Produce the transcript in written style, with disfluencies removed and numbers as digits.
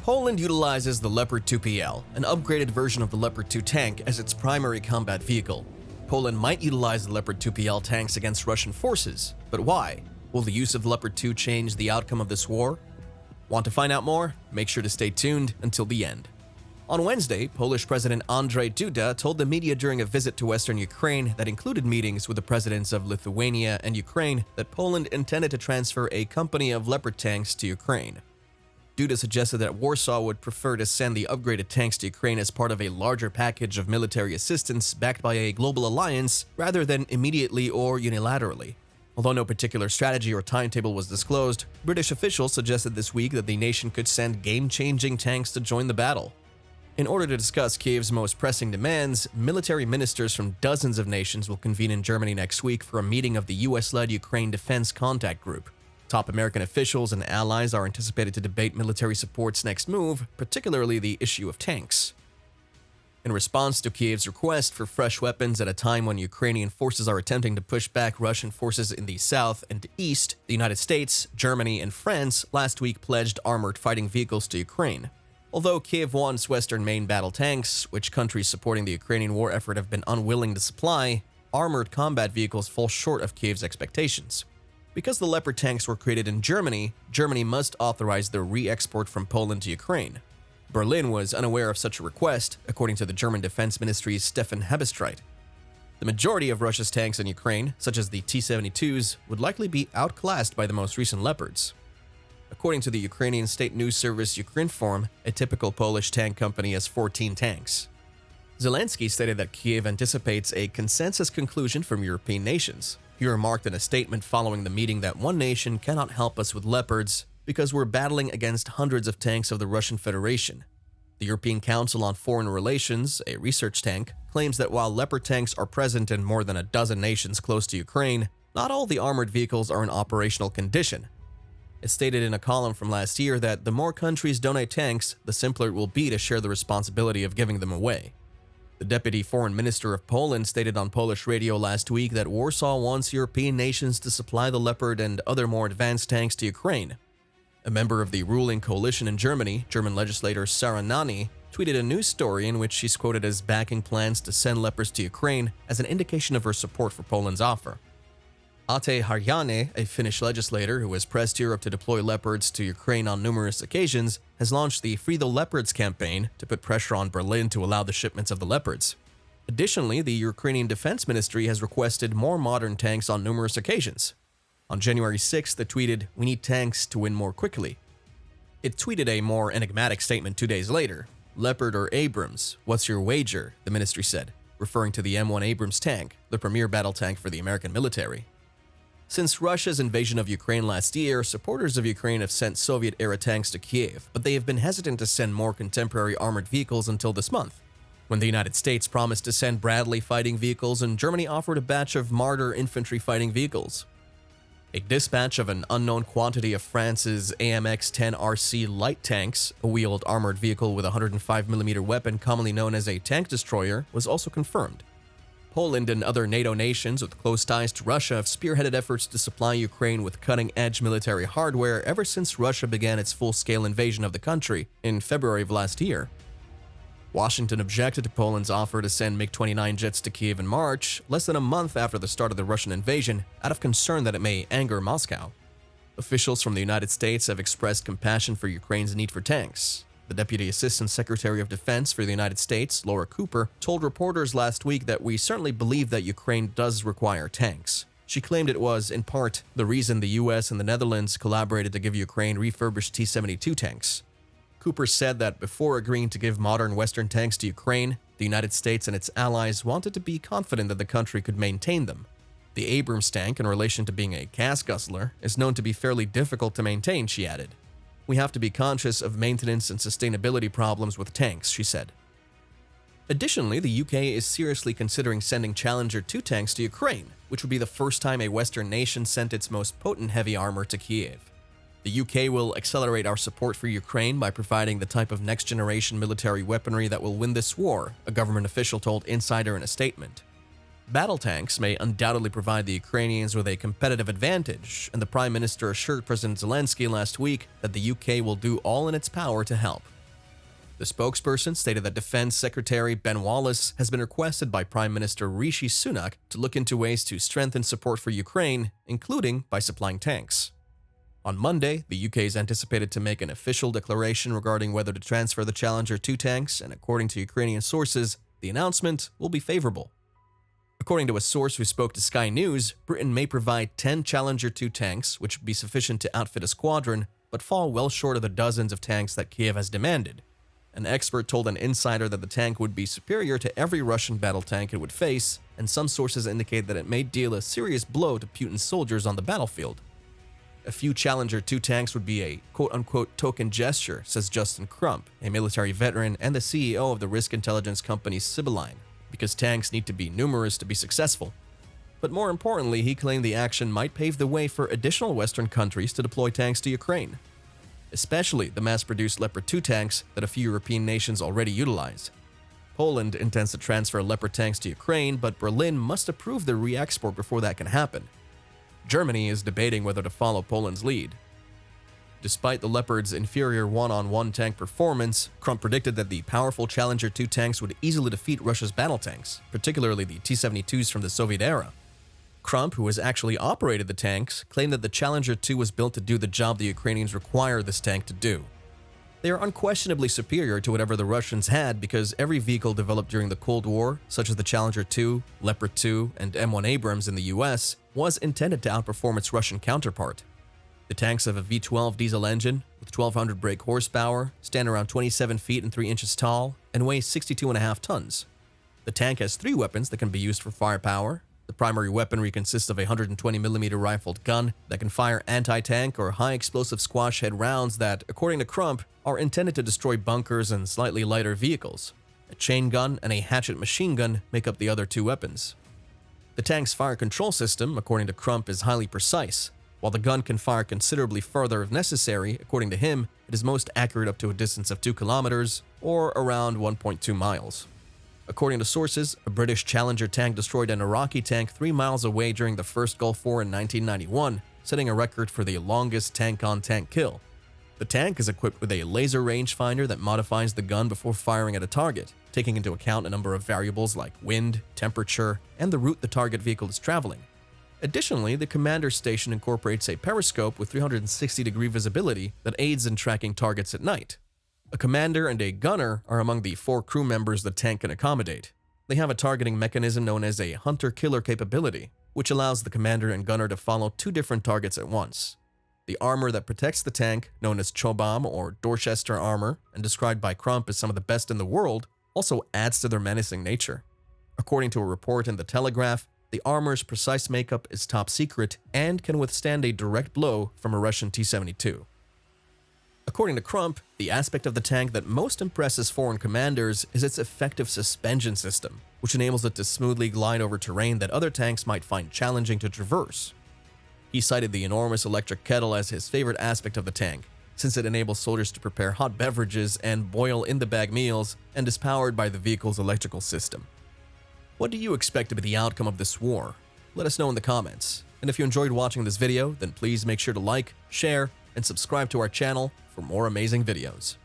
Poland utilizes the Leopard 2PL, an upgraded version of the Leopard 2 tank, as its primary combat vehicle. Poland might utilize the Leopard 2PL tanks against Russian forces, but why? Will the use of Leopard 2 change the outcome of this war? Want to find out more? Make sure to stay tuned until the end. On Wednesday, Polish President Andrzej Duda told the media during a visit to western Ukraine that included meetings with the presidents of Lithuania and Ukraine that Poland intended to transfer a company of Leopard tanks to Ukraine. Duda suggested that Warsaw would prefer to send the upgraded tanks to Ukraine as part of a larger package of military assistance backed by a global alliance rather than immediately or unilaterally. Although no particular strategy or timetable was disclosed, British officials suggested this week that the nation could send game-changing tanks to join the battle. In order to discuss Kiev's most pressing demands, military ministers from dozens of nations will convene in Germany next week for a meeting of the US-led Ukraine Defense Contact Group. Top American officials and allies are anticipated to debate military support's next move, particularly the issue of tanks. In response to Kiev's request for fresh weapons at a time when Ukrainian forces are attempting to push back Russian forces in the south and east, the United States, Germany, and France last week pledged armored fighting vehicles to Ukraine. Although Kiev wants Western main battle tanks, which countries supporting the Ukrainian war effort have been unwilling to supply, armored combat vehicles fall short of Kiev's expectations. Because the Leopard tanks were created in Germany, Germany must authorize their re-export from Poland to Ukraine. Berlin was unaware of such a request, according to the German Defense Ministry's Stefan Hebestreit. The majority of Russia's tanks in Ukraine, such as the T-72s, would likely be outclassed by the most recent Leopards. According to the Ukrainian state news service Ukrinform, a typical Polish tank company has 14 tanks. Zelensky stated that Kiev anticipates a consensus conclusion from European nations. He remarked in a statement following the meeting that one nation cannot help us with Leopards because we're battling against hundreds of tanks of the Russian Federation. The European Council on Foreign Relations, a research tank, claims that while Leopard tanks are present in more than a dozen nations close to Ukraine, not all the armored vehicles are in operational condition. It stated in a column from last year that the more countries donate tanks, the simpler it will be to share the responsibility of giving them away. The Deputy Foreign Minister of Poland stated on Polish radio last week that Warsaw wants European nations to supply the Leopard and other more advanced tanks to Ukraine. A member of the ruling coalition in Germany, German legislator Sarah Nani, tweeted a news story in which she's quoted as backing plans to send Leopards to Ukraine as an indication of her support for Poland's offer. Ate Harjanne, a Finnish legislator who has pressed Europe to deploy Leopards to Ukraine on numerous occasions, has launched the Free the Leopards campaign to put pressure on Berlin to allow the shipments of the Leopards. Additionally, the Ukrainian Defense Ministry has requested more modern tanks on numerous occasions. On January 6th, it tweeted, "We need tanks to win more quickly." It tweeted a more enigmatic statement 2 days later. "Leopard or Abrams, what's your wager?" the ministry said, referring to the M1 Abrams tank, the premier battle tank for the American military. Since Russia's invasion of Ukraine last year, supporters of Ukraine have sent Soviet-era tanks to Kiev, but they have been hesitant to send more contemporary armored vehicles until this month, when the United States promised to send Bradley fighting vehicles and Germany offered a batch of Marder infantry fighting vehicles. A dispatch of an unknown quantity of France's AMX-10 RC light tanks, a wheeled armored vehicle with a 105mm weapon commonly known as a tank destroyer, was also confirmed. Poland and other NATO nations with close ties to Russia have spearheaded efforts to supply Ukraine with cutting-edge military hardware ever since Russia began its full-scale invasion of the country in February of last year. Washington objected to Poland's offer to send MiG-29 jets to Kiev in March, less than a month after the start of the Russian invasion, out of concern that it may anger Moscow. Officials from the United States have expressed compassion for Ukraine's need for tanks. The Deputy Assistant Secretary of Defense for the United States, Laura Cooper, told reporters last week that we certainly believe that Ukraine does require tanks. She claimed it was, in part, the reason the US and the Netherlands collaborated to give Ukraine refurbished T-72 tanks. Cooper said that before agreeing to give modern Western tanks to Ukraine, the United States and its allies wanted to be confident that the country could maintain them. The Abrams tank, in relation to being a gas guzzler, is known to be fairly difficult to maintain, she added. "We have to be conscious of maintenance and sustainability problems with tanks," she said. Additionally, the UK is seriously considering sending Challenger 2 tanks to Ukraine, which would be the first time a Western nation sent its most potent heavy armor to Kiev. The UK will accelerate our support for Ukraine by providing the type of next-generation military weaponry that will win this war, a government official told Insider in a statement. Battle tanks may undoubtedly provide the Ukrainians with a competitive advantage, and the Prime Minister assured President Zelensky last week that the UK will do all in its power to help. The spokesperson stated that Defense Secretary Ben Wallace has been requested by Prime Minister Rishi Sunak to look into ways to strengthen support for Ukraine, including by supplying tanks. On Monday, the UK is anticipated to make an official declaration regarding whether to transfer the Challenger 2 tanks, and according to Ukrainian sources, the announcement will be favorable. According to a source who spoke to Sky News, Britain may provide 10 Challenger 2 tanks, which would be sufficient to outfit a squadron, but fall well short of the dozens of tanks that Kiev has demanded. An expert told an insider that the tank would be superior to every Russian battle tank it would face, and some sources indicate that it may deal a serious blow to Putin's soldiers on the battlefield. A few Challenger 2 tanks would be a quote-unquote token gesture, says Justin Crump, a military veteran and the CEO of the risk intelligence company Sibylline, because tanks need to be numerous to be successful. But more importantly, he claimed the action might pave the way for additional Western countries to deploy tanks to Ukraine, especially the mass-produced Leopard 2 tanks that a few European nations already utilize. Poland intends to transfer Leopard tanks to Ukraine, but Berlin must approve their re-export before that can happen. Germany is debating whether to follow Poland's lead. Despite the Leopard's inferior one-on-one tank performance, Crump predicted that the powerful Challenger 2 tanks would easily defeat Russia's battle tanks, particularly the T-72s from the Soviet era. Crump, who has actually operated the tanks, claimed that the Challenger 2 was built to do the job the Ukrainians require this tank to do. They are unquestionably superior to whatever the Russians had because every vehicle developed during the Cold War, such as the Challenger 2, Leopard 2, and M1 Abrams in the US, was intended to outperform its Russian counterpart. The tanks have a V12 diesel engine with 1,200 brake horsepower, stand around 27 feet and 3 inches tall, and weigh 62.5 tons. The tank has 3 weapons that can be used for firepower. The primary weaponry consists of a 120mm rifled gun that can fire anti-tank or high-explosive squash-head rounds that, according to Crump, are intended to destroy bunkers and slightly lighter vehicles. A chain gun and a hatchet machine gun make up the other 2 weapons. The tank's fire control system, according to Crump, is highly precise. While the gun can fire considerably further if necessary, according to him, it is most accurate up to a distance of 2 kilometers, or around 1.2 miles. According to sources, a British Challenger tank destroyed an Iraqi tank 3 miles away during the first Gulf War in 1991, setting a record for the longest tank-on-tank kill. The tank is equipped with a laser rangefinder that modifies the gun before firing at a target, taking into account a number of variables like wind, temperature, and the route the target vehicle is traveling. Additionally, the commander's station incorporates a periscope with 360-degree visibility that aids in tracking targets at night. A commander and a gunner are among the 4 crew members the tank can accommodate. They have a targeting mechanism known as a hunter-killer capability, which allows the commander and gunner to follow 2 different targets at once. The armor that protects the tank, known as Chobam or Dorchester armor, and described by Crump as some of the best in the world, also adds to their menacing nature. According to a report in The Telegraph, the armor's precise makeup is top secret and can withstand a direct blow from a Russian T-72. According to Crump, the aspect of the tank that most impresses foreign commanders is its effective suspension system, which enables it to smoothly glide over terrain that other tanks might find challenging to traverse. He cited the enormous electric kettle as his favorite aspect of the tank, since it enables soldiers to prepare hot beverages and boil in-the-bag meals, and is powered by the vehicle's electrical system. What do you expect to be the outcome of this war? Let us know in the comments. And if you enjoyed watching this video, then please make sure to like, share, and subscribe to our channel for more amazing videos.